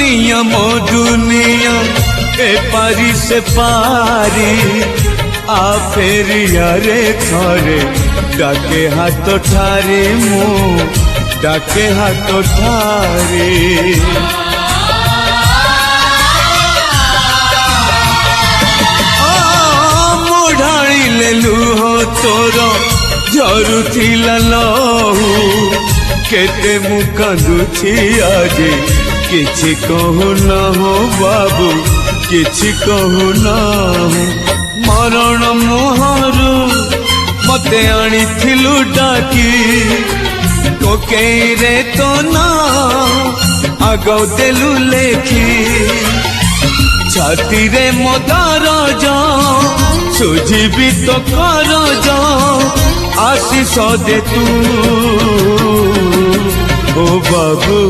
मो दुनिया ए पारी से पारी आ फेरिया रे थरे डाके हाथ ठारे मो डाके हाथ ठारे मुढ़ाइले लुह तोर झरुथिला लहू केते मु कांदुछि आज किछि कहू न हो बाबू किछि कहू न हो मरण मुहरु मते आनिथिलु डाकी कोकेरे तो ना आगौ देलु लेखी छाती रे मोदार जा सुझीबी तो कर जा आशीष दे तू ओ बाबू